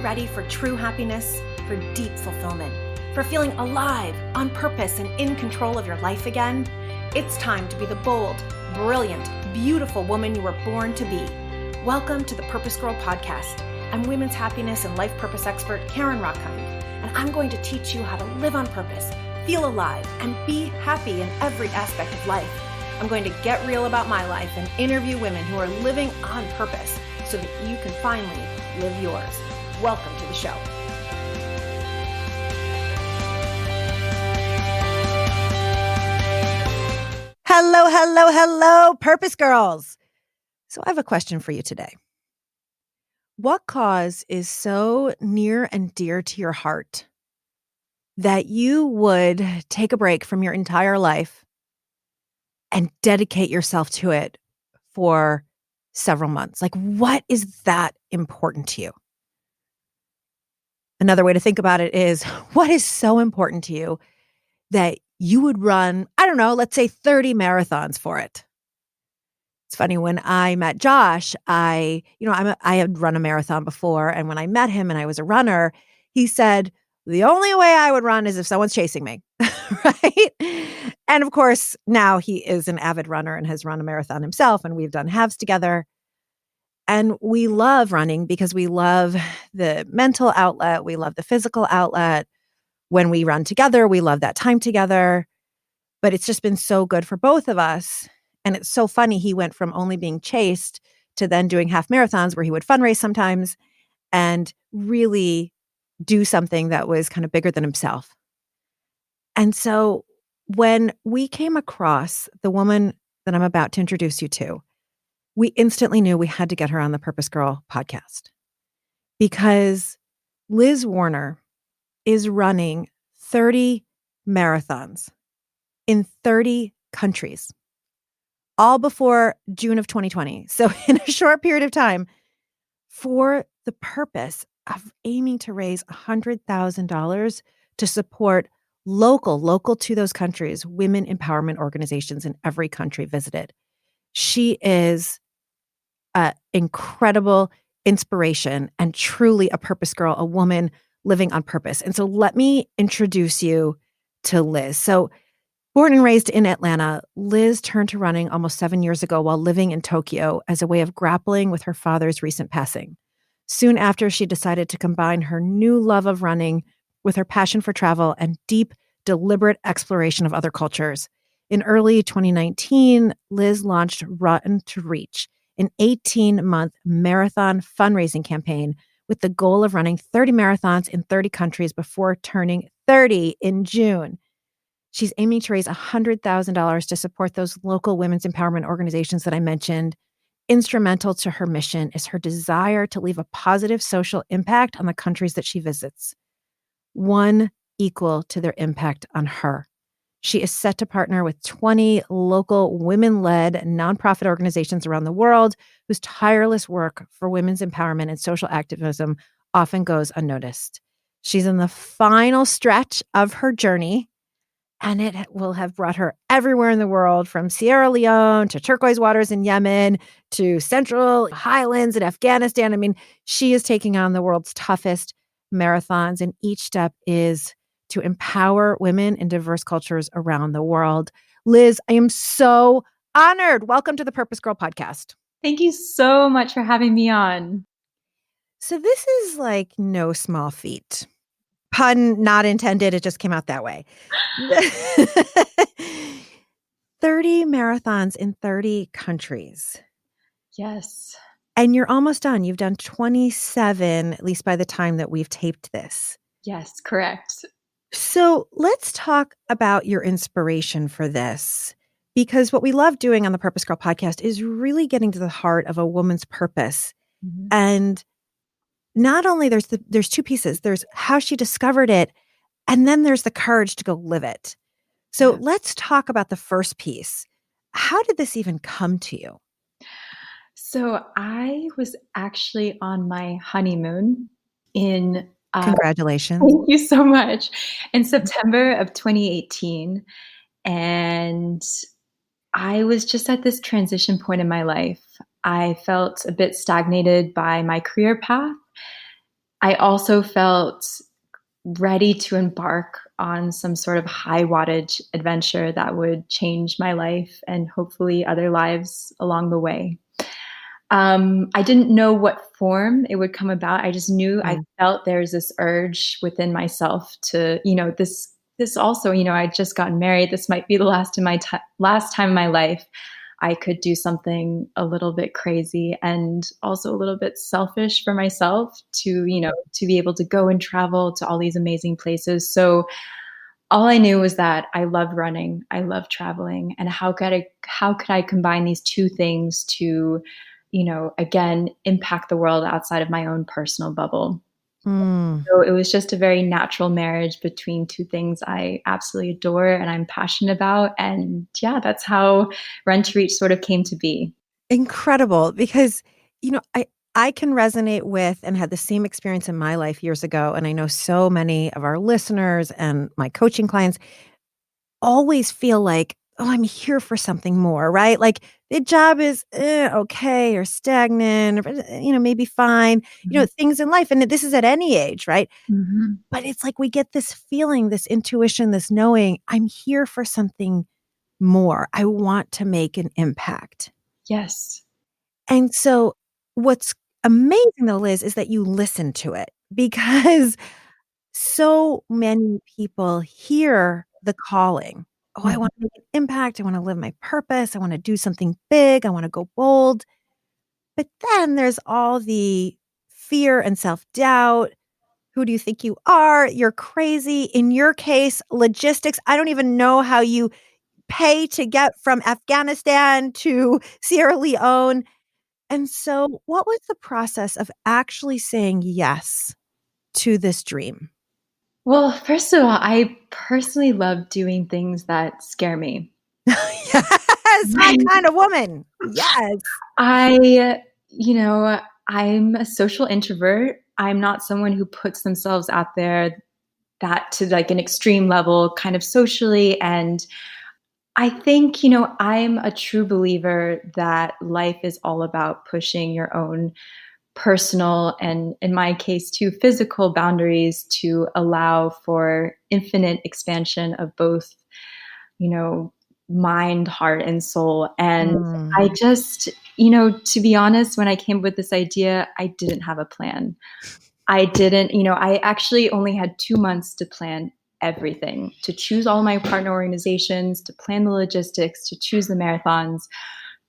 ready for true happiness, for deep fulfillment, for feeling alive, on purpose, and in control of your life again? It's time to be the bold, brilliant, beautiful woman you were born to be. Welcome to the PurposeGirl Podcast. I'm women's happiness and life purpose expert Karen Rockkind, and I'm going to teach you how to live on purpose, feel alive, and be happy in every aspect of life. I'm going to get real about my life and interview women who are living on purpose so that you can finally live yours. Welcome to the show. Hello, hello, hello, Purpose Girls. So I have a question for you today. What cause is so near and dear to your heart that you would take a break from your entire life and dedicate yourself to it for several months? Like, what is that important to you? Another way to think about it is, what is so important to you that you would run, I don't know, let's say 30 marathons for it? It's funny, when I met Josh, I had run a marathon before, and when I met him and I was a runner, he said, the only way I would run is if someone's chasing me, right? And of course, now he is an avid runner and has run a marathon himself, and we've done halves together. And we love running because we love the mental outlet. We love the physical outlet. When we run together, we love that time together. But it's just been so good for both of us. And it's so funny. He went from only being chased to then doing half marathons where he would fundraise sometimes and really do something that was kind of bigger than himself. And so when we came across the woman that I'm about to introduce you to, we instantly knew we had to get her on the Purpose Girl podcast, because Liz Warner is running 30 marathons in 30 countries, all before June of 2020. So in a short period of time, for the purpose of aiming to raise $100,000 to support local to those countries, women empowerment organizations in every country visited. She is an incredible inspiration and truly a purpose girl, a woman living on purpose. And so let me introduce you to Liz. So born and raised in Atlanta, Liz turned to running almost 7 years ago while living in Tokyo as a way of grappling with her father's recent passing. Soon after, she decided to combine her new love of running with her passion for travel and deep, deliberate exploration of other cultures. In early 2019, Liz launched Run to Reach, an 18-month marathon fundraising campaign with the goal of running 30 marathons in 30 countries before turning 30 in June. She's aiming to raise $100,000 to support those local women's empowerment organizations that I mentioned. Instrumental to her mission is her desire to leave a positive social impact on the countries that she visits, one equal to their impact on her. She is set to partner with 20 local women-led nonprofit organizations around the world whose tireless work for women's empowerment and social activism often goes unnoticed. She's in the final stretch of her journey, and it will have brought her everywhere in the world, from Sierra Leone to turquoise waters in Yemen to central highlands in Afghanistan. I mean, she is taking on the world's toughest marathons, and each step is to empower women in diverse cultures around the world. Liz, I am so honored. Welcome to the Purpose Girl Podcast. Thank you so much for having me on. So this is like no small feat. Pun not intended. It just came out that way. 30 marathons in 30 countries. Yes. And you're almost done. You've done 27, at least by the time that we've taped this. Yes, correct. So let's talk about your inspiration for this, because what we love doing on the Purpose Girl podcast is really getting to the heart of a woman's purpose. Mm-hmm. And not only there's two pieces. There's how she discovered it, and then there's the courage to go live it. So let's talk about the first piece. How did this even come to you? So I was actually on my honeymoon in Congratulations. Thank you so much. In September of 2018. And I was just at this transition point in my life. I felt a bit stagnated by my career path. I also felt ready to embark on some sort of high wattage adventure that would change my life and hopefully other lives along the way. I didn't know what form it would come about. I just knew I Mm. felt there's this urge within myself to, this also, I'd just gotten married. This might be the last time in my life I could do something a little bit crazy and also a little bit selfish for myself to, to be able to go and travel to all these amazing places. So all I knew was that I love running, I love traveling, and how could I combine these two things to, again, impact the world outside of my own personal bubble. Mm. So it was just a very natural marriage between two things I absolutely adore and I'm passionate about. And yeah, that's how Run to Reach sort of came to be. Incredible, because, I can resonate with and had the same experience in my life years ago, and I know so many of our listeners and my coaching clients always feel like, "Oh, I'm here for something more," right? Like, the job is, okay or stagnant or, maybe fine, Mhm. things in life, and this is at any age, right? Mhm. But it's like we get this feeling, this intuition, this knowing, "I'm here for something more. I want to make an impact." Yes. And so what's amazing though, Liz, is that you listen to it because so many people hear the calling. Oh, I Mhm. want to make an impact. I want to live my purpose. I want to do something big. I want to go bold. But then there's all the fear and self doubt. Who do you think you are? You're crazy. In your case, logistics. I don't even know how you pay to get from Afghanistan to Sierra Leone. And so, what was the process of actually saying yes to this dream? Well, first of all, I personally love doing things that scare me. Yes, my kind of woman. Yes. I, I'm a social introvert. I'm not someone who puts themselves out there that to like an extreme level, kind of socially. And I think, I'm a true believer that life is all about pushing your own personal and, in my case, too, physical boundaries to allow for infinite expansion of both, you know, mind, heart, and soul. And I Mm. just, to be honest, when I came up with this idea, I didn't have a plan. I didn't, I actually only had 2 months to plan everything, to choose all my partner organizations, to plan the logistics, to choose the marathons,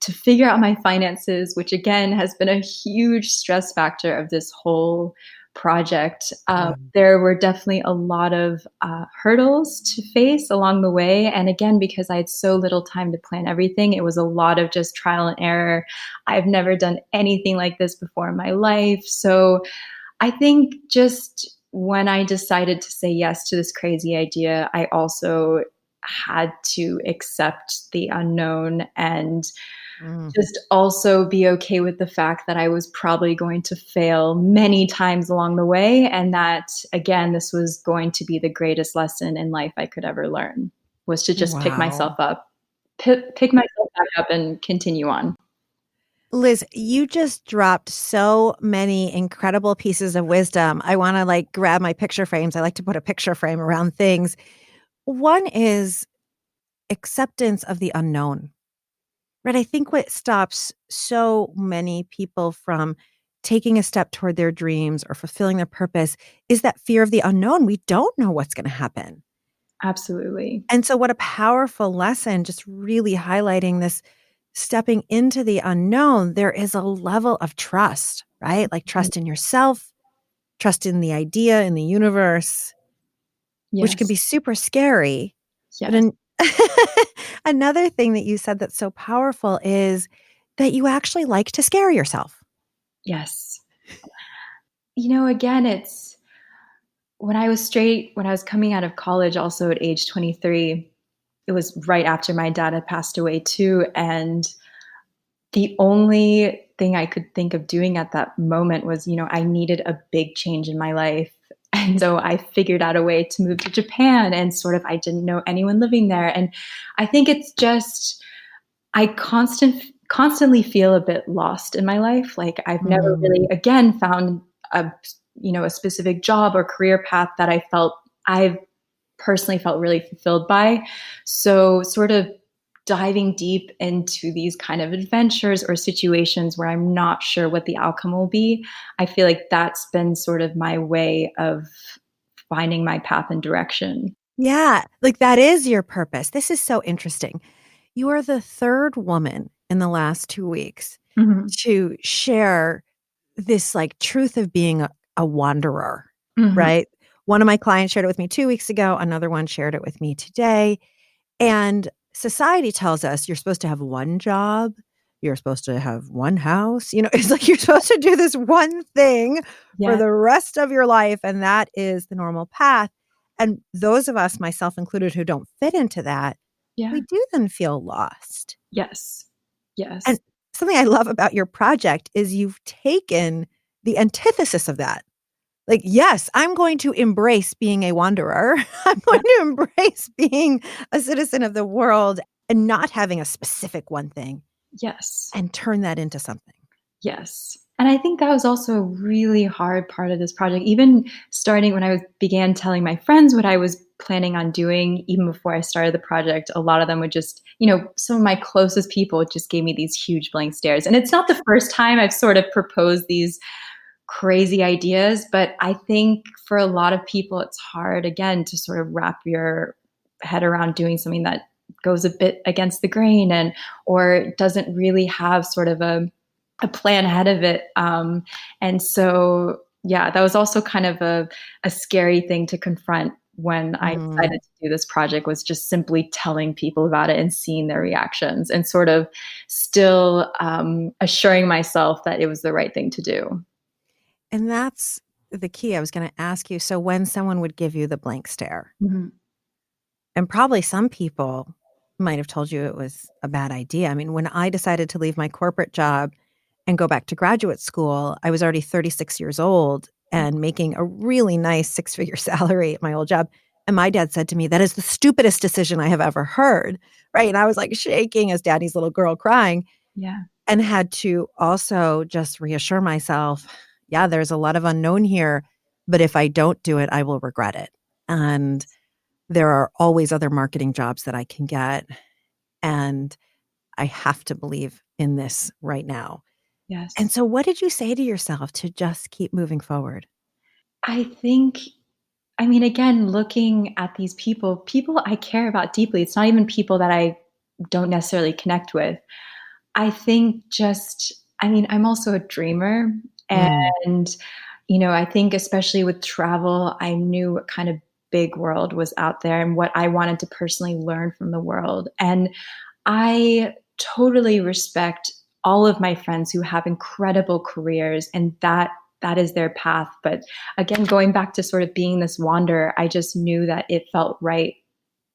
to figure out my finances, which again has been a huge stress factor of this whole project. Wow. There were definitely a lot of hurdles to face along the way. And again, because I had so little time to plan everything, it was a lot of just trial and error. I've never done anything like this before in my life. So I think just when I decided to say yes to this crazy idea, I also had to accept the unknown and Mm. just also be okay with the fact that I was probably going to fail many times along the way. And that, again, this was going to be the greatest lesson in life I could ever learn, was to just pick Wow. myself up, pick myself back up and continue on. Liz, you just dropped so many incredible pieces of wisdom. I want to like grab my picture frames. I like to put a picture frame around things. One is acceptance of the unknown. Right. I think what stops so many people from taking a step toward their dreams or fulfilling their purpose is that fear of the unknown. We don't know what's going to happen. Absolutely. And so, what a powerful lesson, just really highlighting this stepping into the unknown. There is a level of trust, right? Like trust in yourself, trust in the idea, in the universe, which can Yes. be super scary. But Yes. another thing that you said that's so powerful is that you actually like to scare yourself. Yes. Again, it's when I was coming out of college, also at age 23, it was right after my dad had passed away too. And the only thing I could think of doing at that moment was, I needed a big change in my life. And so I figured out a way to move to Japan and sort of, I didn't know anyone living there. And I think it's just, I constantly feel a bit lost in my life. Like I've never Mm. really, again, found a a specific job or career path that I personally felt really fulfilled by. So sort of diving deep into these kind of adventures or situations where I'm not sure what the outcome will be, I feel like that's been sort of my way of finding my path and direction. Yeah, like that is your purpose. This is so interesting. You are the third woman in the last 2 weeks Mhm. to share this like truth of being a wanderer, Mhm. right? One of my clients shared it with me 2 weeks ago. Another one shared it with me today. And society tells us you're supposed to have one job. You're supposed to have one house. It's like you're supposed to do this one thing for Yeah. the rest of your life. And that is the normal path. And those of us, myself included, who don't fit into that, Yeah. we do then feel lost. Yes. Yes. And something I love about your project is you've taken the antithesis of that. Like, yes, I'm going to embrace being a wanderer. I'm Yeah. going to embrace being a citizen of the world and not having a specific one thing Yes. and turn that into something. Yes. And I think that was also a really hard part of this project. Even starting when began telling my friends what I was planning on doing, even before I started the project, a lot of them would just, some of my closest people just gave me these huge blank stares. And it's not the first time I've sort of proposed these crazy ideas, but I think for a lot of people, it's hard, again, to sort of wrap your head around doing something that goes a bit against the grain or doesn't really have sort of a plan ahead of it. And so, yeah, that was also kind of a scary thing to confront when I decided to do this project, was just simply telling people about it and seeing their reactions and sort of still assuring myself that it was the right thing to do. And that's the key. I was going to ask you. So when someone would give you the blank stare, Mhm. and probably some people might have told you it was a bad idea. I mean, when I decided to leave my corporate job and go back to graduate school, I was already 36 years old and making a really nice six-figure salary at my old job. And my dad said to me, "That is the stupidest decision I have ever heard." Right. And I was like shaking as daddy's little girl crying, Yeah. and had to also just reassure myself, yeah, there's a lot of unknown here, but if I don't do it, I will regret it. And there are always other marketing jobs that I can get. And I have to believe in this right now. And Yes. so what did you say to yourself to just keep moving forward? I think, I mean, again, looking at these people I care about deeply. It's not even people that I don't necessarily connect with. I think I'm also a dreamer. Mm. And, I think especially with travel, I knew what kind of big world was out there and what I wanted to personally learn from the world. And I totally respect all of my friends who have incredible careers, and that is their path. But again, going back to sort of being this wanderer, I just knew that it felt right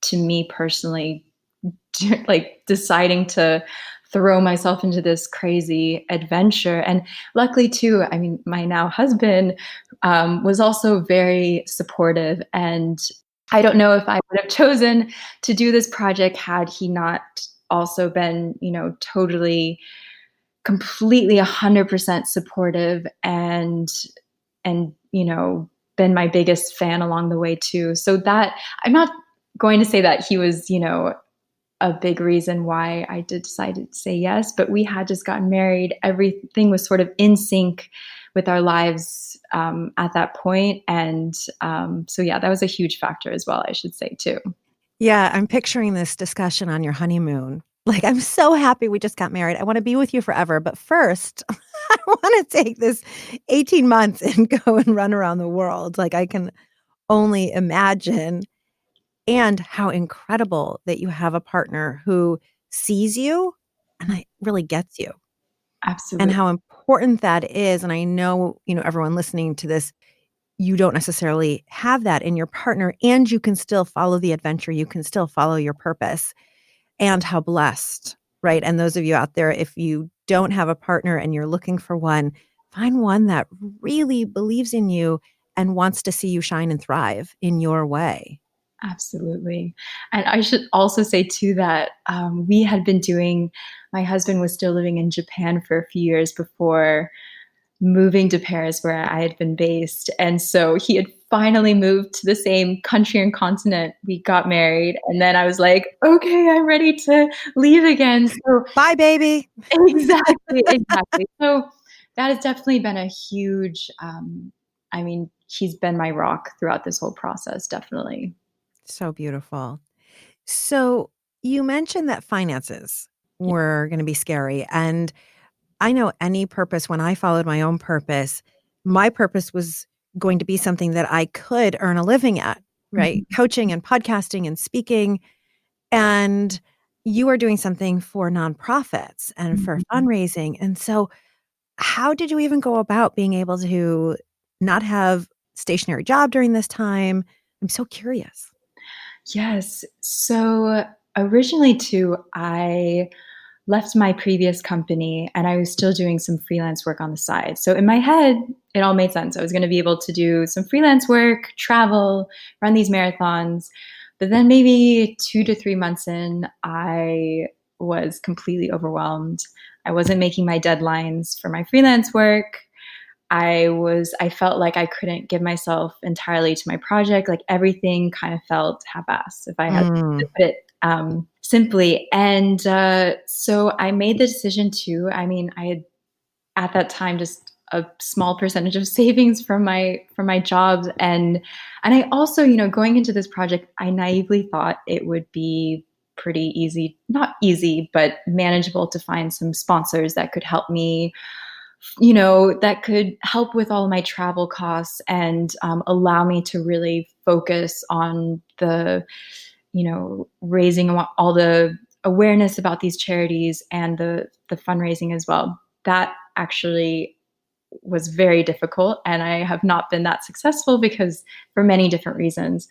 to me personally, like deciding to throw myself into this crazy adventure. And luckily too, I mean, my now husband was also very supportive. And I don't know if I would have chosen to do this project had he not also been, totally, completely 100% supportive and, been my biggest fan along the way too. So that I'm not going to say that he was, a big reason why I did decide to say yes, but we had just gotten married. Everything was sort of in sync with our lives at that point. And so, yeah, that was a huge factor as well, I should say, too. Yeah, I'm picturing this discussion on your honeymoon. Like, I'm so happy we just got married. I want to be with you forever. But first, I want to take this 18 months and go and run around the world. Like, I can only imagine. And how incredible that you have a partner who sees you and really gets you, and Absolutely. how important that is. And I know, everyone listening to this, you don't necessarily have that in your partner, and you can still follow the adventure. You can still follow your purpose, and how blessed, right? And those of you out there, if you don't have a partner and you're looking for one, find one that really believes in you and wants to see you shine and thrive in your way. Absolutely. And I should also say, too, that my husband was still living in Japan for a few years before moving to Paris where I had been based. And so he had finally moved to the same country and continent. We got married. And then I was like, okay, I'm ready to leave again. So Bye, baby. exactly. So that has definitely been a huge, he's been my rock throughout this whole process, definitely. So beautiful. So you mentioned that finances were going to be scary. And I know any purpose, when I followed my purpose was going to be something that I could earn a living at, right? Mhm. Coaching and podcasting and speaking. And you are doing something for nonprofits and for Mhm. fundraising. And so how did you even go about being able to not have stationary job during this time? I'm so curious. Yes. So originally, too, I left my previous company and I was still doing some freelance work on the side. So in my head, it all made sense. I was going to be able to do some freelance work, travel, run these marathons. But then maybe 2 to 3 months in, I was completely overwhelmed. I wasn't making my deadlines for my freelance work. I felt like I couldn't give myself entirely to my project. Like everything kind of felt half-assed, if I had to put it simply. And so I made the decision to, I had at that time just a small percentage of savings from my jobs. And I also, going into this project, I naively thought it would be pretty easy, not easy, but manageable to find some sponsors that could help me, that could help with all of my travel costs and allow me to really focus on the, raising all the awareness about these charities and the fundraising as well. That actually was very difficult, and I have not been that successful because for many different reasons.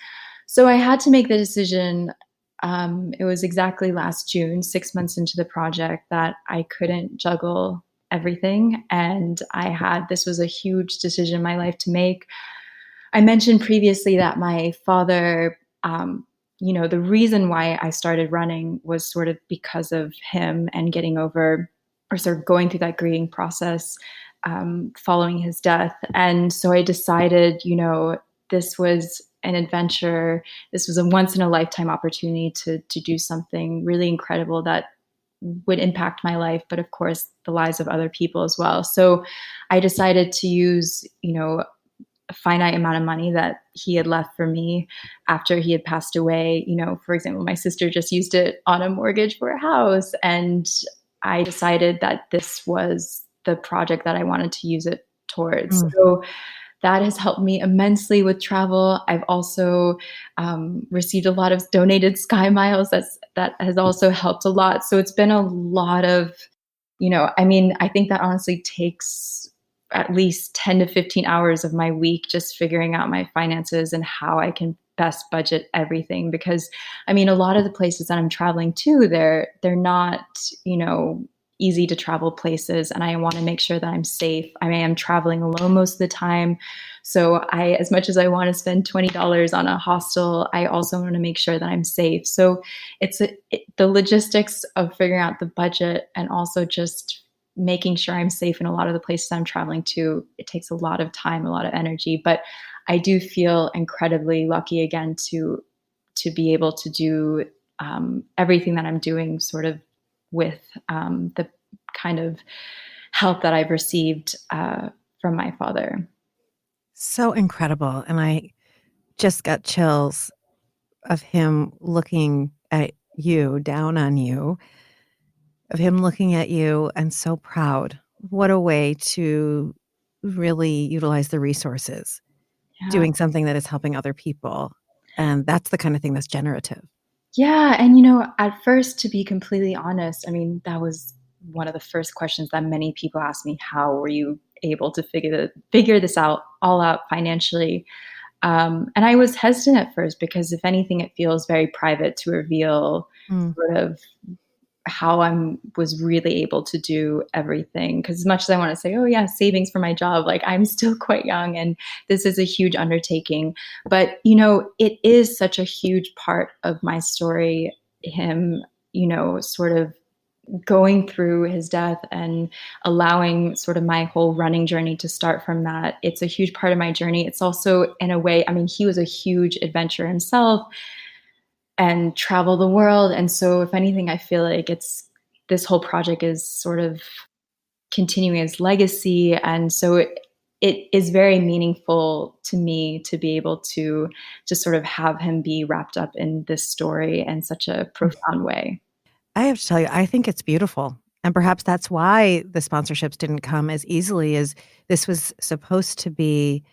So I had to make the decision. It was exactly last June, 6 months into the project, that I couldn't juggle everything. And this was a huge decision in my life to make. I mentioned previously that my father, the reason why I started running was sort of because of him and getting over or sort of going through that grieving process following his death. And so I decided, this was an adventure. This was a once in a lifetime opportunity to do something really incredible that would impact my life, but of course the lives of other people as well. So I decided to use, a finite amount of money that he had left for me after he had passed away. For example, my sister just used it on a mortgage for a house. And I decided that this was the project that I wanted to use it towards. So that has helped me immensely with travel. I've also received a lot of donated Sky Miles. That has also helped a lot. So it's been a lot of, I think that honestly takes at least 10 to 15 hours of my week just figuring out my finances and how I can best budget everything. Because a lot of the places that I'm traveling to, they're not, easy to travel places, and I want to make sure that I'm safe. I am traveling alone most of the time. So as much as I want to spend $20 on a hostel, I also want to make sure that I'm safe. So it's the logistics of figuring out the budget and also just making sure I'm safe in a lot of the places I'm traveling to. It takes a lot of time, a lot of energy, but I do feel incredibly lucky again to be able to do everything that I'm doing sort of with the kind of help that I've received from my father. So incredible. And I just got chills of him looking at you, down on you, of him looking at you and so proud. What a way to really utilize the resources, Yeah. doing something that is helping other people. And that's the kind of thing that's generative. Yeah. And, at first, to be completely honest, that was one of the first questions that many people asked me. How were you able to figure this all out financially? And I was hesitant at first because if anything, it feels very private to reveal sort of how I was really able to do everything. Because as much as I want to say, oh yeah, savings for my job, like I'm still quite young and this is a huge undertaking. But, it is such a huge part of my story, him, sort of going through his death and allowing sort of my whole running journey to start from that. It's a huge part of my journey. It's also, in a way, I mean, he was a huge adventurer himself and traveled the world. And so if anything, I feel like this whole project is sort of continuing his legacy. And so it is very meaningful to me to be able to just sort of have him be wrapped up in this story in such a profound way. I have to tell you, I think it's beautiful. And perhaps that's why the sponsorships didn't come as easily, as this was supposed to be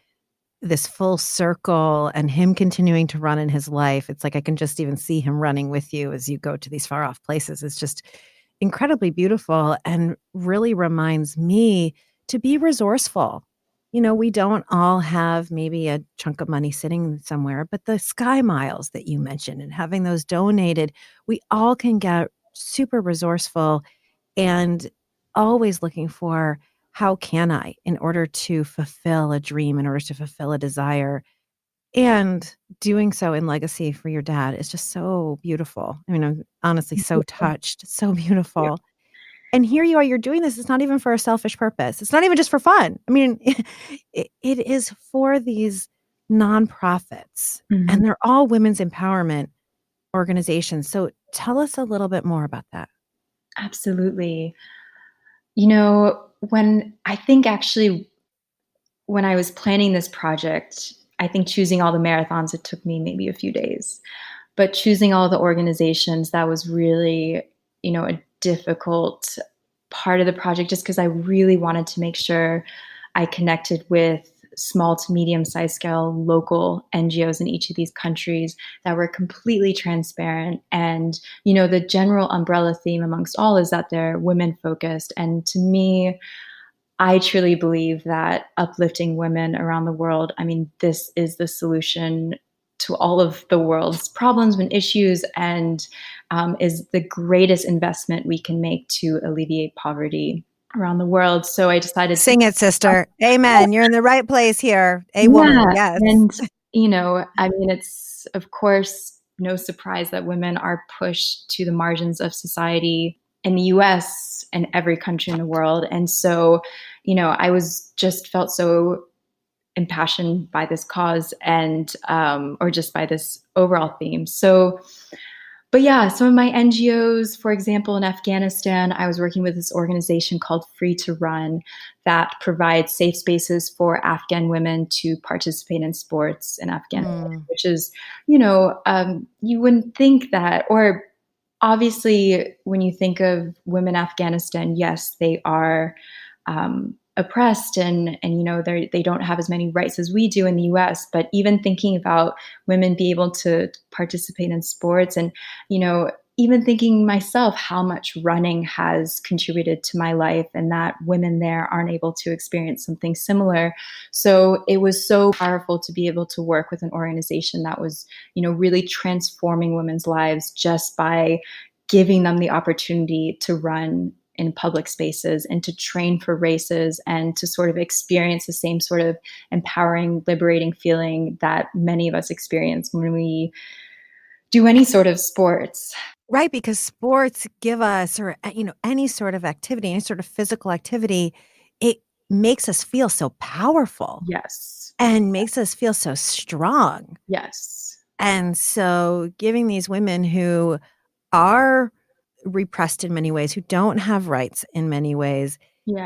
this full circle and him continuing to run in his life. It's like I can just even see him running with you as you go to these far off places. It's just incredibly beautiful and really reminds me to be resourceful. You know, we don't all have maybe a chunk of money sitting somewhere, but the Sky Miles that you mentioned and having those donated, we all can get super resourceful and always looking for, how can I, in order to fulfill a dream, in order to fulfill a desire, and doing so in legacy for your dad is just so beautiful. I mean, I'm honestly so touched, so beautiful. And here you are, you're doing this. It's not even for a selfish purpose. It's not even just for fun. I mean, it is for these nonprofits, and they're all women's empowerment organizations. So tell us a little bit more about that. Absolutely. You know, when I was planning this project, I think choosing all the marathons, it took me maybe a few days. But choosing all the organizations, that was really, a difficult part of the project, just because I really wanted to make sure I connected with small to medium-sized scale local NGOs in each of these countries that were completely transparent. And, the general umbrella theme amongst all is that they're women-focused. And to me, I truly believe that uplifting women around the world, I mean, this is the solution to all of the world's problems and issues, and is the greatest investment we can make to alleviate poverty around the world. So I decided Sing it, sister. Amen. You're in the right place here. A woman. Yes. And, I mean, it's of course no surprise that women are pushed to the margins of society in the US and every country in the world. And so, I felt so impassioned by this cause and, or just by this overall theme. So, but yeah, some of my NGOs, for example, in Afghanistan, I was working with this organization called Free to Run that provides safe spaces for Afghan women to participate in sports in Afghanistan, which is, you wouldn't think that, or obviously when you think of women in Afghanistan, yes, they are oppressed and they don't have as many rights as we do in the US. But even thinking about women being able to participate in sports, and even thinking myself how much running has contributed to my life, and that women there aren't able to experience something similar. So it was so powerful to be able to work with an organization that was really transforming women's lives just by giving them the opportunity to run in public spaces and to train for races and to sort of experience the same sort of empowering, liberating feeling that many of us experience when we do any sort of sports. Right, because sports give us, or any sort of activity, any sort of physical activity, it makes us feel so powerful. Yes. And makes us feel so strong. Yes. And so giving these women who are repressed in many ways, who don't have rights in many ways,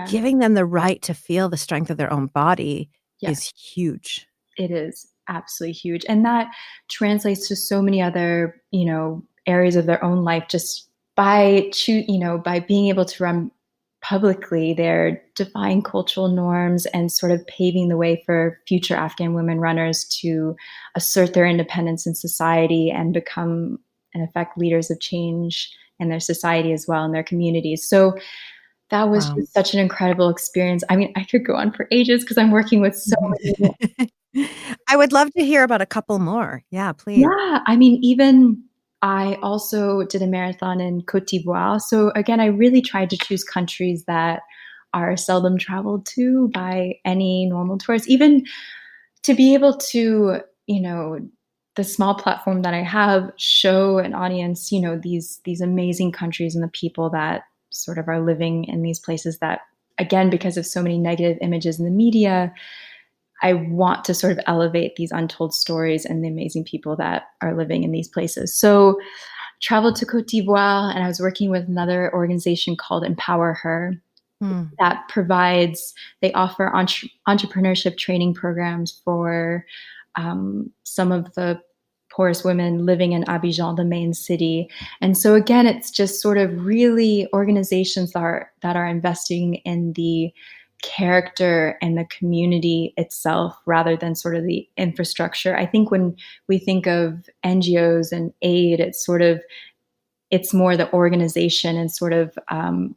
giving them the right to feel the strength of their own body is huge. It is absolutely huge. And that translates to so many other, areas of their own life, just by being able to run publicly. They're defying cultural norms and sort of paving the way for future Afghan women runners to assert their independence in society and become, in effect, leaders of change in their society as well, in their communities. So that was just such an incredible experience. I mean, I could go on for ages because I'm working with so many. I would love to hear about a couple more. Yeah, please. Yeah. I mean, even I also did a marathon in Côte d'Ivoire. So again, I really tried to choose countries that are seldom traveled to by any normal tourist, even to be able to, the small platform that I have, show an audience, these amazing countries and the people that sort of are living in these places that, again, because of so many negative images in the media, I want to sort of elevate these untold stories and the amazing people that are living in these places. So traveled to Cote d'Ivoire, and I was working with another organization called Empower Her Mm. that they offer entrepreneurship training programs for some of the poorest women living in Abidjan, the main city. And so again, it's just sort of really organizations that are investing in the character and the community itself rather than sort of the infrastructure. I think when we think of NGOs and aid, it's more the organization and sort of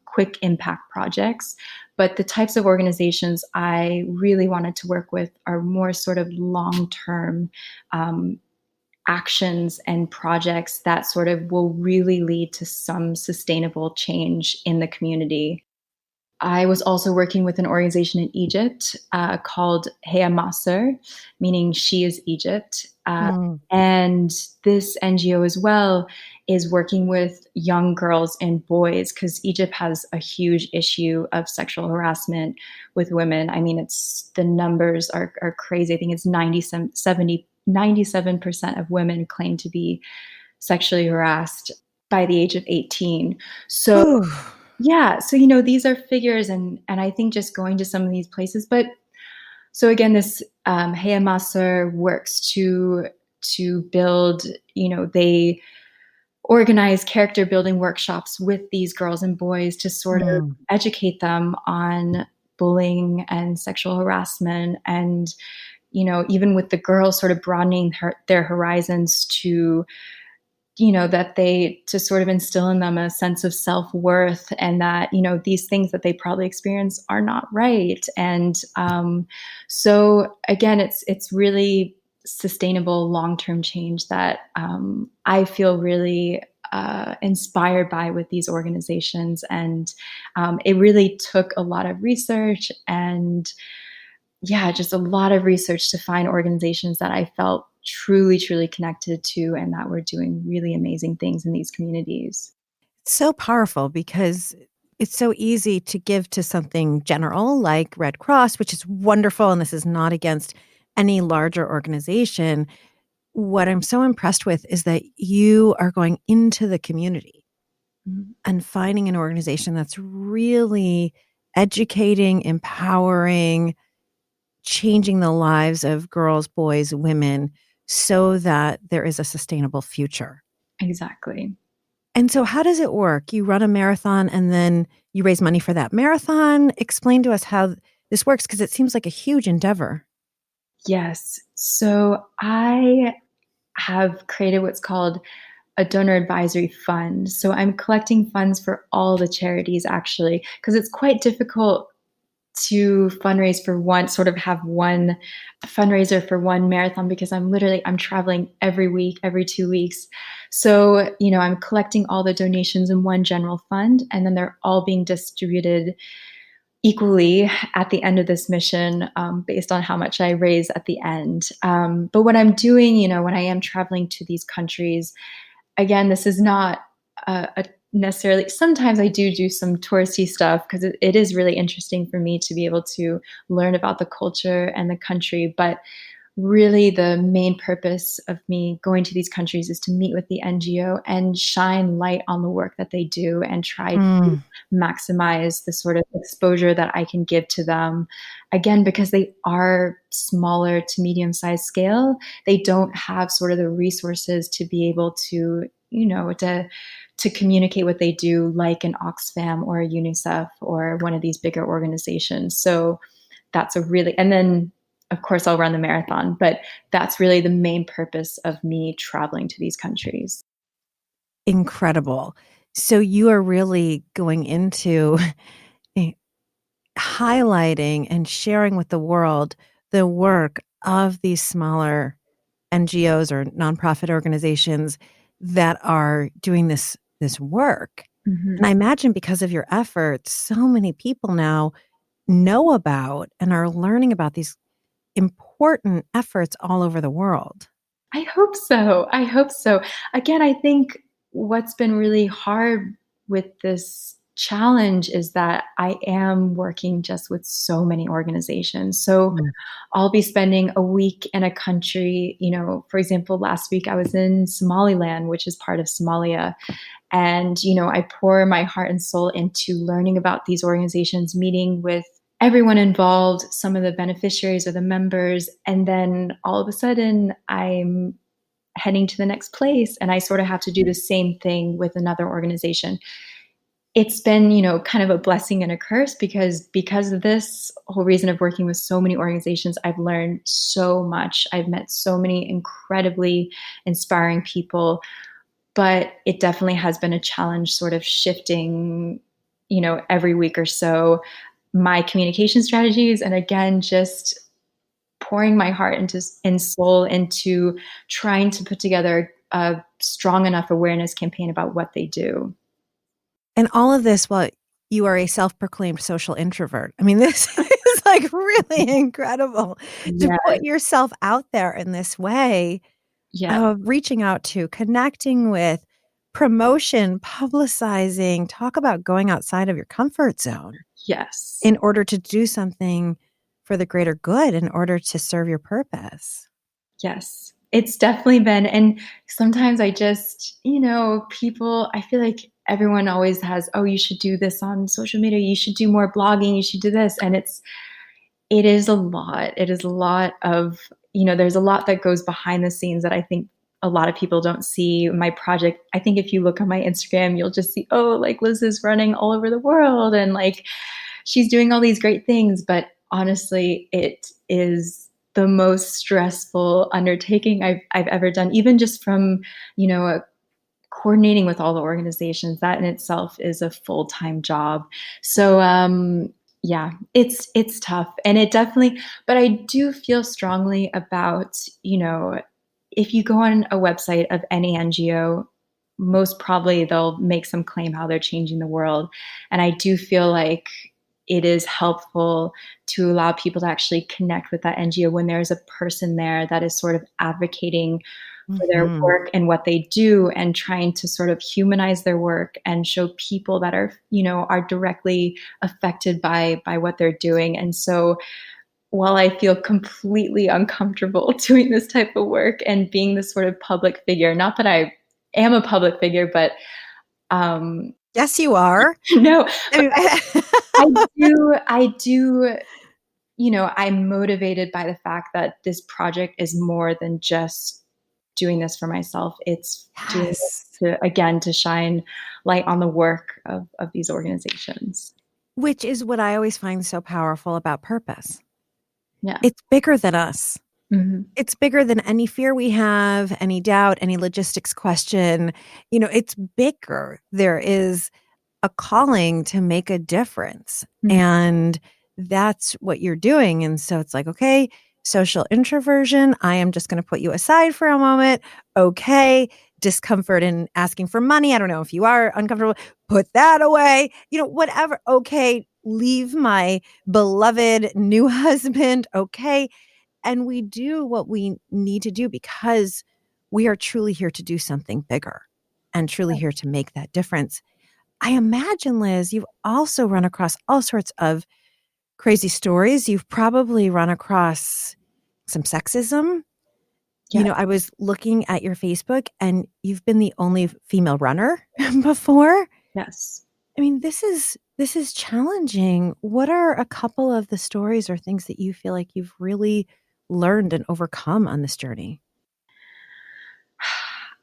quick impact projects. But the types of organizations I really wanted to work with are more sort of long-term actions and projects that sort of will really lead to some sustainable change in the community. I was also working with an organization in Egypt called Heya Maser, meaning she is Egypt. And this NGO as well is working with young girls and boys because Egypt has a huge issue of sexual harassment with women. I mean, the numbers are crazy. I think it's 97% of women claim to be sexually harassed by the age of 18. So Ooh. yeah, so these are figures, and I think just going to some of these places. But so again, this Heya Maser works to build. They organize character building workshops with these girls and boys to sort of educate them on bullying and sexual harassment, and even with the girls, sort of broadening their horizons to to sort of instill in them a sense of self-worth and that, these things that they probably experience are not right. And so again, it's really sustainable long-term change that I feel really inspired by with these organizations. And it really took a lot of research and just a lot of research to find organizations that I felt truly, truly connected to and that were doing really amazing things in these communities. It's so powerful because it's so easy to give to something general like Red Cross, which is wonderful. And this is not against any larger organization. What I'm so impressed with is that you are going into the community and finding an organization that's really educating, empowering, changing the lives of girls, boys, women so that there is a sustainable future. Exactly. And so how does it work? You run a marathon and then you raise money for that marathon. Explain to us how this works because it seems like a huge endeavor. Yes. So I have created what's called a donor advisory fund. So I'm collecting funds for all the charities actually, because it's quite difficult to fundraise for have one fundraiser for one marathon because I'm traveling every week, every 2 weeks. So, I'm collecting all the donations in one general fund, and then they're all being distributed equally at the end of this mission based on how much I raise at the end. But what I'm doing, when I am traveling to these countries, again, this is not a necessarily, sometimes I do some touristy stuff because it is really interesting for me to be able to learn about the culture and the country. But really the main purpose of me going to these countries is to meet with the NGO and shine light on the work that they do and try to maximize the sort of exposure that I can give to them. Again, because they are smaller to medium-sized scale, they don't have sort of the resources to be able to, to communicate what they do like an Oxfam or a UNICEF or one of these bigger organizations. So that's and then of course I'll run the marathon, but that's really the main purpose of me traveling to these countries. Incredible. So you are really going into highlighting and sharing with the world the work of these smaller NGOs or nonprofit organizations that are doing this work. Mm-hmm. And I imagine because of your efforts, so many people now know about and are learning about these important efforts all over the world. I hope so. Again, I think what's been really hard with this challenge is that I am working just with so many organizations. So Mm. I'll be spending a week in a country, for example, last week I was in Somaliland, which is part of Somalia. And, I pour my heart and soul into learning about these organizations, meeting with everyone involved, some of the beneficiaries or the members. And then all of a sudden I'm heading to the next place and I sort of have to do the same thing with another organization. It's been, kind of a blessing and a curse because of this whole reason of working with so many organizations, I've learned so much. I've met so many incredibly inspiring people, but it definitely has been a challenge sort of shifting, every week or so my communication strategies. And again, just pouring my heart and soul into trying to put together a strong enough awareness campaign about what they do. And all of this while you are a self-proclaimed social introvert. I mean, this is like really incredible to Yeah. put yourself out there in this way Yeah. of reaching out to, connecting with, promotion, publicizing, talk about going outside of your comfort zone Yes. in order to do something for the greater good, in order to serve your purpose. Yes. It's definitely been, and sometimes I just, people, I feel like everyone always has, oh, you should do this on social media, you should do more blogging, you should do this. And it is a lot. It is a lot of, there's a lot that goes behind the scenes that I think a lot of people don't see. My project, I think if you look on my Instagram, you'll just see, oh, like Liz is running all over the world and like she's doing all these great things. But honestly, it is the most stressful undertaking I've ever done, even just from, coordinating with all the organizations. That in itself is a full-time job. So, yeah, it's tough. And it definitely, but I do feel strongly about, if you go on a website of any NGO, most probably they'll make some claim how they're changing the world. And I do feel like it is helpful to allow people to actually connect with that NGO when there's a person there that is sort of advocating for their work and what they do and trying to sort of humanize their work and show people that are directly affected by what they're doing. And so while I feel completely uncomfortable doing this type of work and being this sort of public figure, not that I am a public figure, but Yes, you are. no, I mean, I do, I'm motivated by the fact that this project is more than just doing this for myself. It's doing yes. this to shine light on the work of these organizations. Which is what I always find so powerful about purpose. Yeah. It's bigger than us. Mm-hmm. It's bigger than any fear we have, any doubt, any logistics question. It's bigger. There is a calling to make a difference. Mm-hmm. And that's what you're doing. And so it's like, okay, social introversion, I am just going to put you aside for a moment. Okay, discomfort in asking for money. I don't know if you are uncomfortable, put that away, whatever. Okay, leave my beloved new husband. Okay. And we do what we need to do because we are truly here to do something bigger and truly here to make that difference. I imagine, Liz, you've also run across all sorts of crazy stories. You've probably run across some sexism. Yeah. I was looking at your Facebook and you've been the only female runner before. Yes. I mean, this is challenging. What are a couple of the stories or things that you feel like you've really learned and overcome on this journey?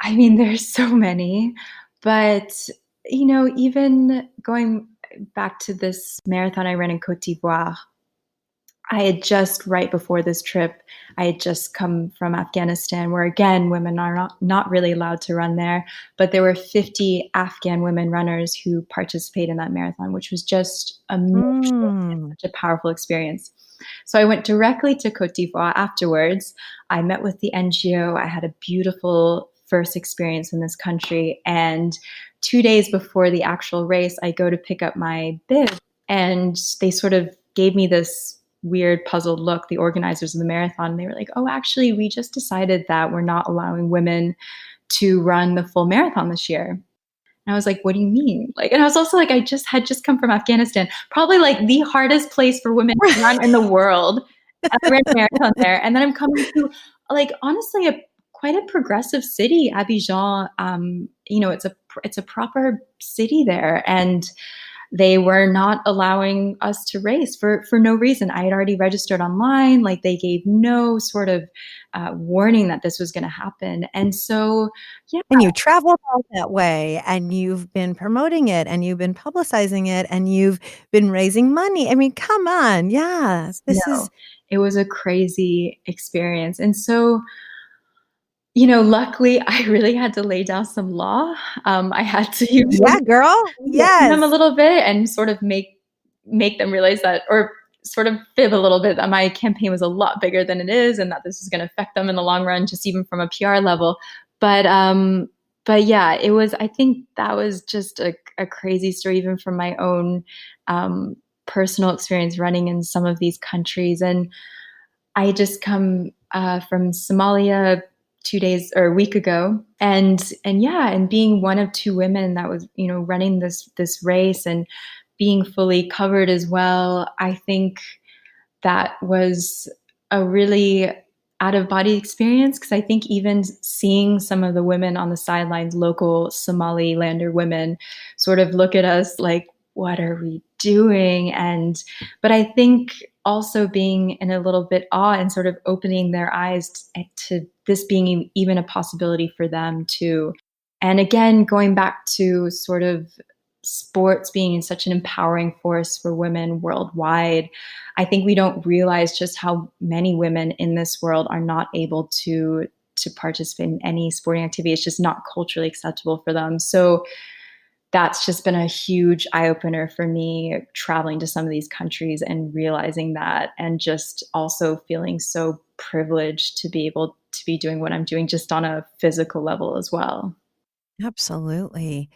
I mean, there's so many, but even going back to this marathon I ran in Côte d'Ivoire, I had just right before this trip, I had just come from Afghanistan, where again, women are not really allowed to run there, but there were 50 Afghan women runners who participated in that marathon, which was just emotional, such a powerful experience. So I went directly to Côte d'Ivoire afterwards. I met with the NGO. I had a beautiful first experience in this country. And 2 days before the actual race, I go to pick up my bib and they sort of gave me this weird puzzled look, the organizers of the marathon. They were like, oh, actually, we just decided that we're not allowing women to run the full marathon this year. And I was like, what do you mean? Like, and I was also like, I had just come from Afghanistan, probably like the hardest place for women to run in the world. I ran a marathon there. And then I'm coming to like, honestly, quite a progressive city, Abidjan. It's a proper city there. And they were not allowing us to race for no reason. I had already registered online. Like they gave no sort of warning that this was going to happen. And so, yeah. And you traveled all that way and you've been promoting it and you've been publicizing it and you've been raising money. I mean, come on. Yeah. It was a crazy experience. And so, luckily, I really had to lay down some law. I had to them a little bit and sort of make them realize that, or sort of fib a little bit, that my campaign was a lot bigger than it is, and that this is going to affect them in the long run, just even from a PR level. But yeah, it was. I think that was just a crazy story, even from my own personal experience running in some of these countries. And I just come from Somalia 2 days or a week ago, and being one of two women that was running this race and being fully covered as well. I think that was a really out of body experience, because I think even seeing some of the women on the sidelines, local Somalilander women, sort of look at us like, what are we doing? But I think also being in a little bit awe and sort of opening their eyes to this being even a possibility for them too. And again, going back to sort of sports being such an empowering force for women worldwide, I think we don't realize just how many women in this world are not able to participate in any sporting activity. It's just not culturally acceptable for them. So that's just been a huge eye-opener for me, traveling to some of these countries and realizing that, and just also feeling so privileged to be able to be doing what I'm doing just on a physical level as well. Absolutely.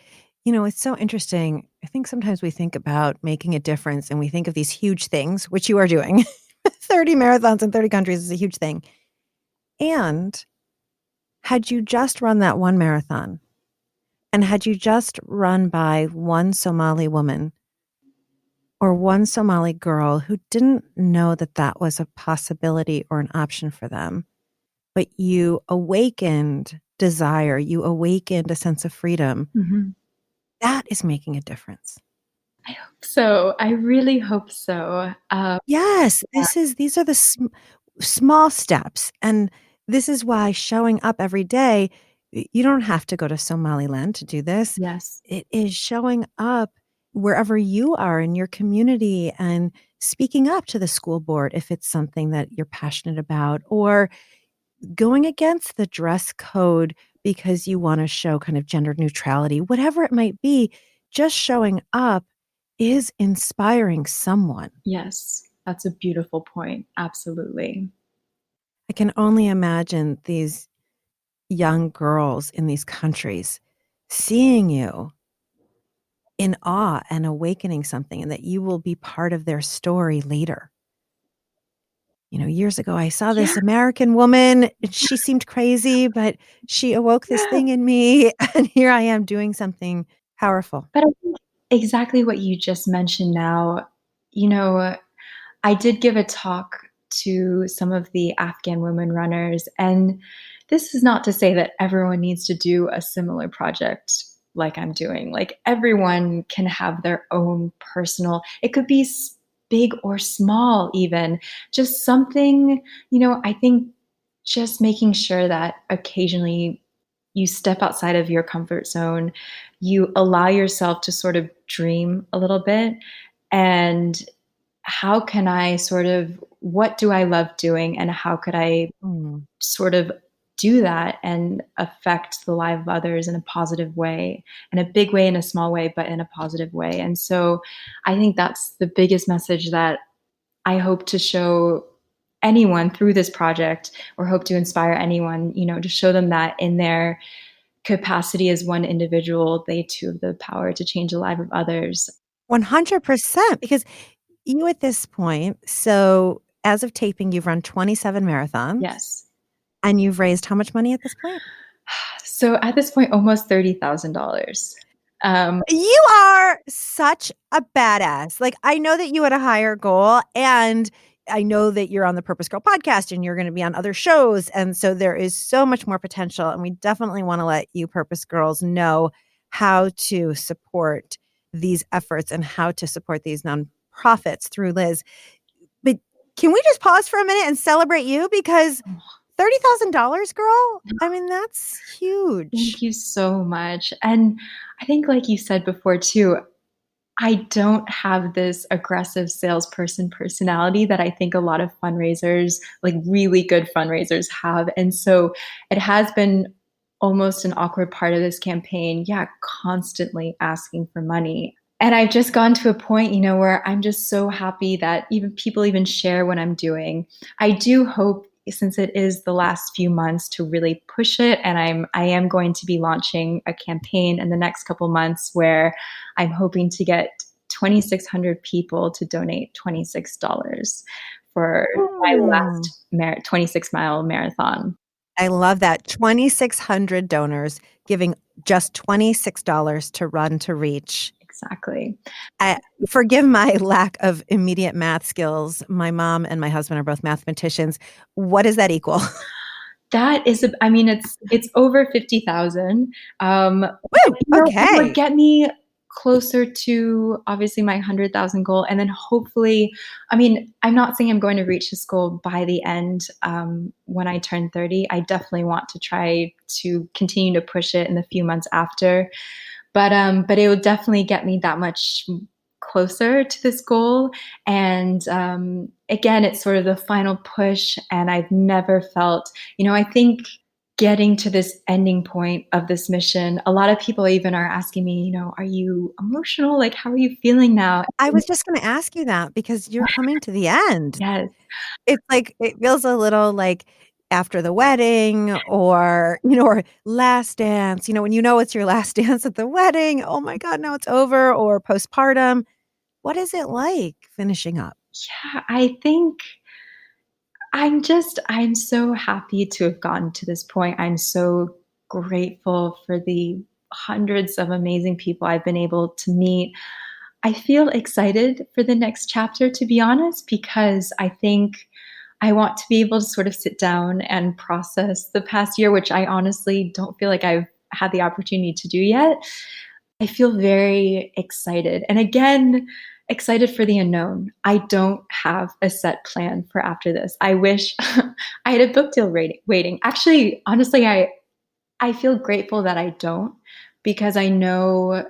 It's so interesting. I think sometimes we think about making a difference and we think of these huge things, which you are doing. 30 marathons in 30 countries is a huge thing. And had you just run that one marathon, and had you just run by one Somali woman or one Somali girl who didn't know that that was a possibility or an option for them, but you awakened desire, you awakened a sense of freedom, that is making a difference. I hope so. I really hope so. Yes, these are the small steps. And this is why showing up every day, you don't have to go to Somaliland to do this. Yes. It is showing up wherever you are in your community and speaking up to the school board if it's something that you're passionate about, or going against the dress code because you want to show kind of gender neutrality, whatever it might be. Just showing up is inspiring someone. Yes, that's a beautiful point. Absolutely. I can only imagine these young girls in these countries seeing you in awe and awakening something, and that you will be part of their story later. Years ago, I saw this American woman. She seemed crazy, but she awoke this thing in me, and here I am doing something powerful. But I think exactly what you just mentioned now, I did give a talk to some of the Afghan women runners, and this is not to say that everyone needs to do a similar project like I'm doing. Like, everyone can have their own personal, it could be big or small, even just something, I think just making sure that occasionally you step outside of your comfort zone, you allow yourself to sort of dream a little bit. And how can I what do I love doing, and how could I sort of do that and affect the life of others in a positive way, in a big way, in a small way, but in a positive way. And so I think that's the biggest message that I hope to show anyone through this project, or hope to inspire anyone, to show them that in their capacity as one individual, they too have the power to change the life of others. 100%, because you at this point, so as of taping, you've run 27 marathons. Yes. And you've raised how much money at this point? So at this point, almost $30,000. You are such a badass. Like, I know that you had a higher goal, and I know that you're on the Purpose Girl podcast and you're going to be on other shows. And so there is so much more potential. And we definitely want to let you Purpose Girls know how to support these efforts and how to support these nonprofits through Liz. But can we just pause for a minute and celebrate you? Because $30,000, girl, I mean, that's huge. Thank you so much. And I think, like you said before too, I don't have this aggressive salesperson personality that I think a lot of fundraisers, like really good fundraisers, have. And so it has been almost an awkward part of this campaign. Yeah, constantly asking for money. And I've just gone to a point, where I'm just so happy that even people even share what I'm doing. I do hope, since it is the last few months, to really push it. And I am going to be launching a campaign in the next couple months where I'm hoping to get 2,600 people to donate $26 for my last 26-mile marathon. I love that. 2,600 donors giving just $26 to run to reach. Exactly. Forgive my lack of immediate math skills. My mom and my husband are both mathematicians. What does that equal? That is, it's over 50,000. Okay. It would get me closer to obviously my 100,000 goal. And then hopefully, I'm not saying I'm going to reach this goal by the end when I turn 30. I definitely want to try to continue to push it in the few months after. But it will definitely get me that much closer to this goal. And again, it's sort of the final push. And I've never felt, I think getting to this ending point of this mission, a lot of people even are asking me, are you emotional? Like, how are you feeling now? I was just going to ask you that because you're coming to the end. Yes. It's like, it feels a little like after the wedding or last dance, when it's your last dance at the wedding, oh my God, now it's over, or postpartum. What is it like finishing up? Yeah, I think I'm so happy to have gotten to this point. I'm so grateful for the hundreds of amazing people I've been able to meet. I feel excited for the next chapter, to be honest, because I think I want to be able to sort of sit down and process the past year, which I honestly don't feel like I've had the opportunity to do yet. I feel very excited. And again, excited for the unknown. I don't have a set plan for after this. I wish I had a book deal waiting. Actually, honestly, I feel grateful that I don't, because I know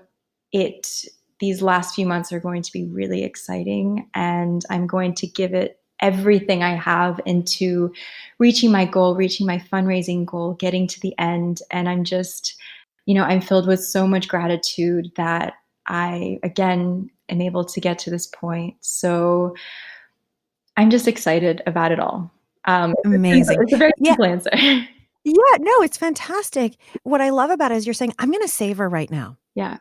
these last few months are going to be really exciting, and I'm going to give it everything I have into reaching my goal, reaching my fundraising goal, getting to the end. And I'm just, I'm filled with so much gratitude that I, again, am able to get to this point. So I'm just excited about it all. Amazing. It's a very simple answer. Yeah, no, it's fantastic. What I love about it is you're saying, I'm going to savor right now. Yeah.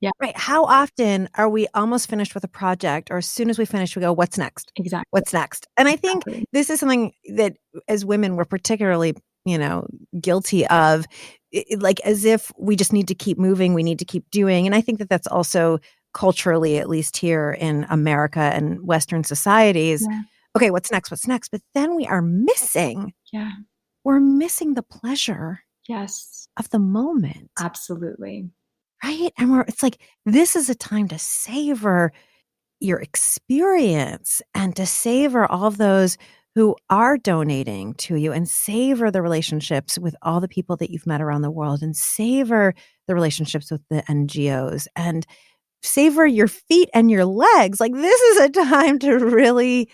Yeah. Right. How often are we almost finished with a project, or as soon as we finish, we go, what's next? Exactly. What's next? And I think this is something that as women, we're particularly, guilty of, like as if we just need to keep moving. We need to keep doing. And I think that that's also culturally, at least here in America and Western societies. Yeah. Okay, what's next? What's next? But then we are missing. Yeah. We're missing the pleasure. Yes. Of the moment. Absolutely. Right? And it's like, this is a time to savor your experience and to savor all of those who are donating to you, and savor the relationships with all the people that you've met around the world, and savor the relationships with the NGOs, and savor your feet and your legs. Like, this is a time to really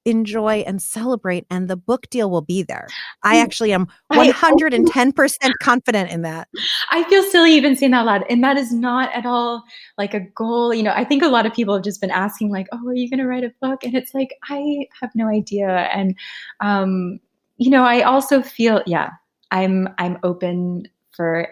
enjoy and celebrate, and the book deal will be there. I actually am 110% confident in that. I feel silly even saying that out loud, and that is not at all like a goal. I think a lot of people have just been asking, like, "Oh, are you going to write a book?" And it's like, I have no idea. And I also feel, I'm open for.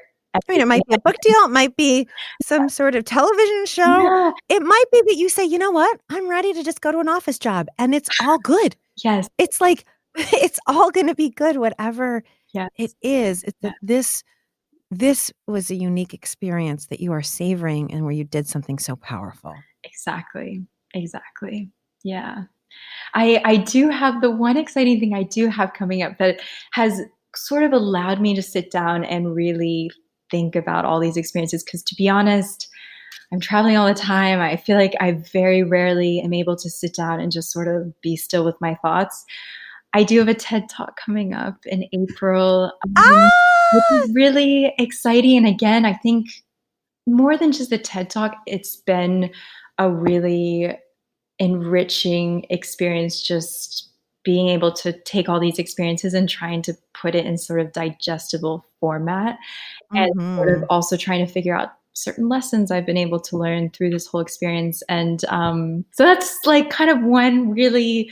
It might be a book deal. It might be some sort of television show. Yeah. It might be that you say, you know what? I'm ready to just go to an office job, and it's all good. Yes. It's like, it's all going to be good, whatever it is. It's that this this was a unique experience that you are savoring and where you did something so powerful. Exactly. Exactly. Yeah. I do have the one exciting thing I do have coming up that has sort of allowed me to sit down and really think about all these experiences. Because to be honest, I'm traveling all the time. I feel like I very rarely am able to sit down and just sort of be still with my thoughts. I do have a TED Talk coming up in April, which Ah! is really exciting. And again, I think more than just a TED Talk, it's been a really enriching experience just being able to take all these experiences and trying to put it in sort of digestible format and sort of Mhm. also trying to figure out certain lessons I've been able to learn through this whole experience. And so that's like kind of one really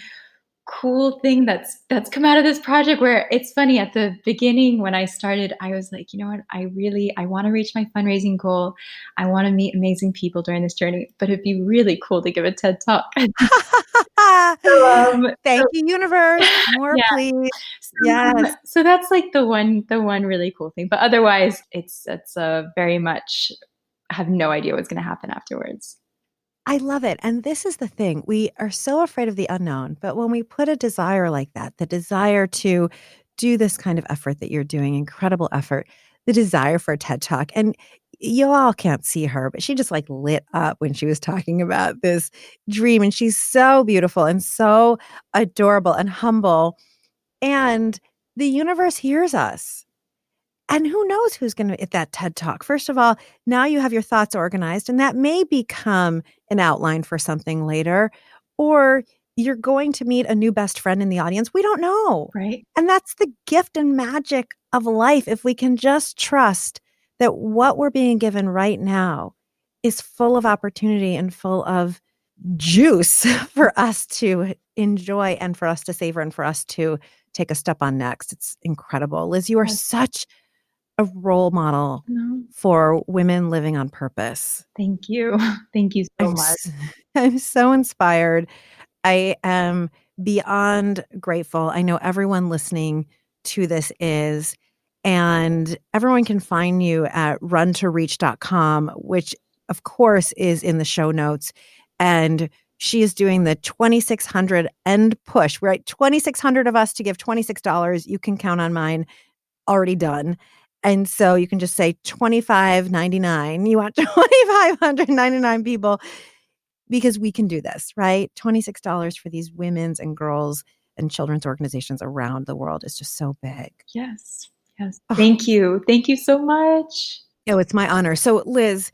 cool thing that's come out of this project, where it's funny, at the beginning when I started, I was like, you know what, I want to reach my fundraising goal. I want to meet amazing people during this journey, but it'd be really cool to give a TED Talk. So, Thank you, universe. More, yeah. please. Yes. So that's like the one really cool thing. But otherwise, it's very much, I have no idea what's going to happen afterwards. I love it. And this is the thing. We are so afraid of the unknown, but when we put a desire like that, the desire to do this kind of effort that you're doing, incredible effort, the desire for a TED Talk, and you all can't see her, but she just like lit up when she was talking about this dream. And she's so beautiful and so adorable and humble. And the universe hears us. And who knows who's going to at that TED Talk. First of all, now you have your thoughts organized, and that may become an outline for something later, or you're going to meet a new best friend in the audience. We don't know. Right. And that's the gift and magic of life. If we can just trust that what we're being given right now is full of opportunity and full of juice for us to enjoy and for us to savor and for us to take a step on next. It's incredible. Liz, you are Yes. such a role model No, for women living on purpose. thank you. Thank you so I'm much. I'm so inspired. I am beyond grateful. I know everyone listening to this is, and everyone can find you at runtoreach.com, which of course is in the show notes. And she is doing the 2,600 end push, right? 2,600 of us to give $26. You can count on mine, already done. And so you can just say $25.99. You want 2,599 people, because we can do this, right? $26 for these women's and girls and children's organizations around the world is just so big. Yes. Yes. Oh, Thank you. Thank you so much. it's my honor. So Liz,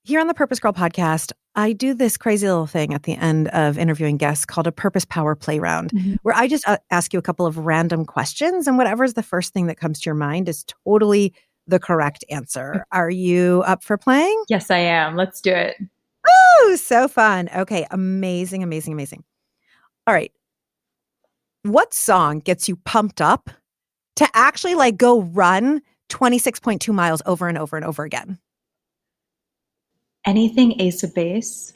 here on the Purpose Girl podcast, I do this crazy little thing at the end of interviewing guests called a Purpose Power Play Round, where I just ask you a couple of random questions, and whatever's the first thing that comes to your mind is totally the correct answer. Are you up for playing? Yes, I am. Let's do it. Oh, so fun. Okay, amazing, amazing, amazing. All right. What song gets you pumped up to actually like go run 26.2 miles over and over and over again? Anything Ace of Base.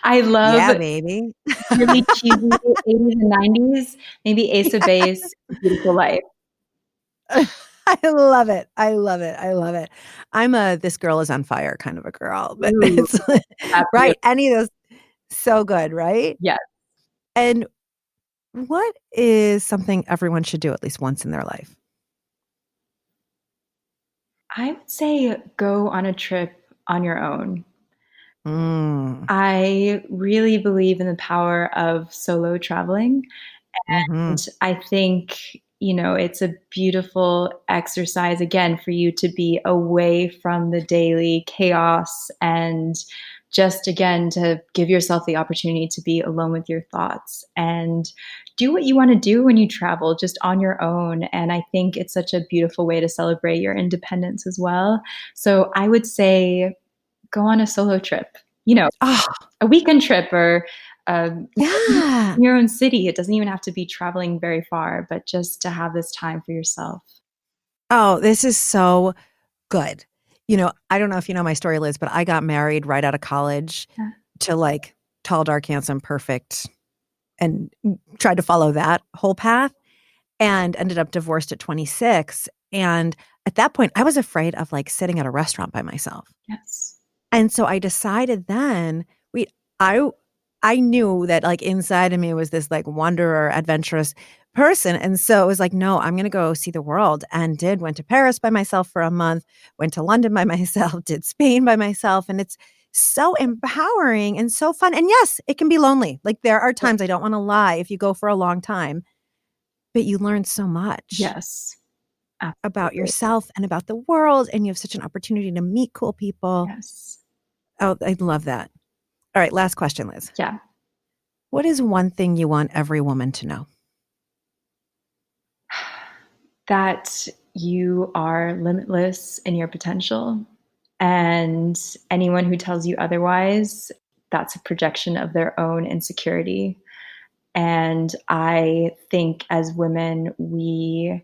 I love Yeah, baby. really cheesy 80s and 90s. Maybe Ace of Base, Beautiful Life. I love it. I love it. I love it. I'm a this girl is on fire kind of a girl, but Ooh, it's right. absolutely. Any of those, so good, right? Yes. And what is something everyone should do at least once in their life? I would say go on a trip on your own. Mm. I really believe in the power of solo traveling. Mm-hmm. And I think, it's a beautiful exercise, again, for you to be away from the daily chaos and just, again, to give yourself the opportunity to be alone with your thoughts and do what you want to do when you travel, just on your own. And I think it's such a beautiful way to celebrate your independence as well. So I would say go on a solo trip, Oh, a weekend trip, or yeah. in your own city. It doesn't even have to be traveling very far, but just to have this time for yourself. Oh, this is so good. I don't know if you know my story, Liz, but I got married right out of college Yeah. to like tall, dark, handsome, perfect, and tried to follow that whole path and ended up divorced at 26. And at that point, I was afraid of like sitting at a restaurant by myself. Yes. And so I decided then, I knew that like inside of me was this like wanderer, adventurous person. And so it was like, no, I'm going to go see the world, and went to Paris by myself for a month, went to London by myself, did Spain by myself. And it's so empowering and so fun. And yes, it can be lonely. Like there are times, I don't want to lie, if you go for a long time, but you learn so much. Yes. About Absolutely. yourself and about the world. And you have such an opportunity to meet cool people. Yes. Oh, I love that. All right. Last question, Liz. Yeah. What is one thing you want every woman to know? That you are limitless in your potential. And anyone who tells you otherwise, that's a projection of their own insecurity. And I think as women, we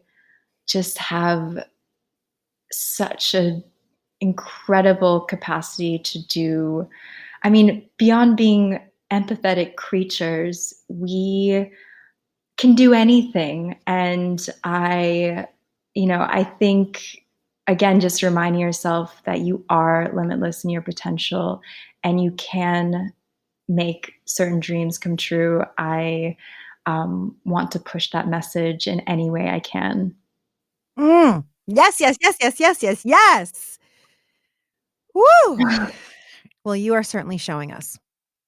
just have such an incredible capacity to do, I mean, beyond being empathetic creatures, we can do anything. And I think, again, just reminding yourself that you are limitless in your potential and you can make certain dreams come true. I want to push that message in any way I can. Yes, yes, yes, yes, yes, yes, yes. Woo! Well, you are certainly showing us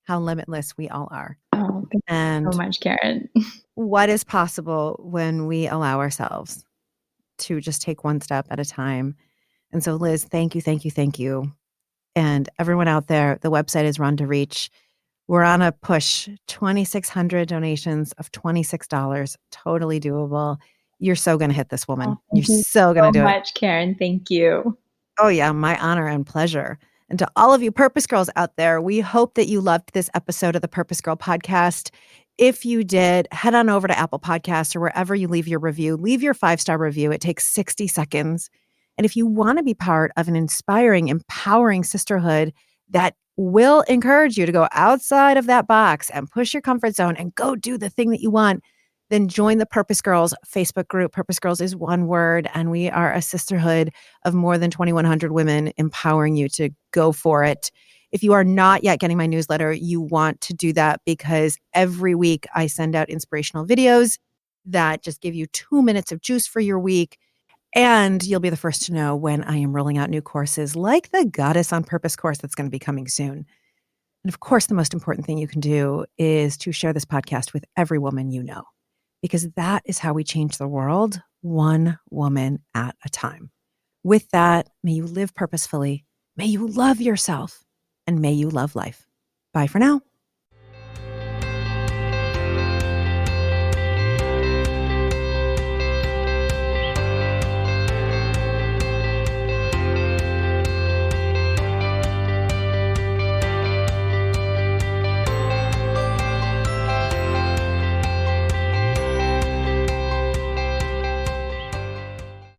how limitless we all are. Oh, thank you so much, Karen. What is possible when we allow ourselves to just take one step at a time. And so, Liz, thank you, thank you, thank you. And everyone out there, the website is Run to Reach. We're on a push, 2,600 donations of $26, totally doable. You're so going to hit this woman. You're so going to do it. So much, Karen. Thank you. Oh, yeah, my honor and pleasure. And to all of you Purpose Girls out there, we hope that you loved this episode of the Purpose Girl Podcast. If you did, head on over to Apple Podcasts or wherever you leave your review. Leave your 5-star review. It takes 60 seconds. And if you want to be part of an inspiring, empowering sisterhood that will encourage you to go outside of that box and push your comfort zone and go do the thing that you want, then join the Purpose Girls Facebook group. Purpose Girls is one word, and we are a sisterhood of more than 2,100 women empowering you to go for it. If you are not yet getting my newsletter, you want to do that, because every week I send out inspirational videos that just give you 2 minutes of juice for your week. And you'll be the first to know when I am rolling out new courses like the Goddess on Purpose course that's going to be coming soon. And of course, the most important thing you can do is to share this podcast with every woman you know, because that is how we change the world, one woman at a time. With that, may you live purposefully, may you love yourself, and may you love life. Bye for now.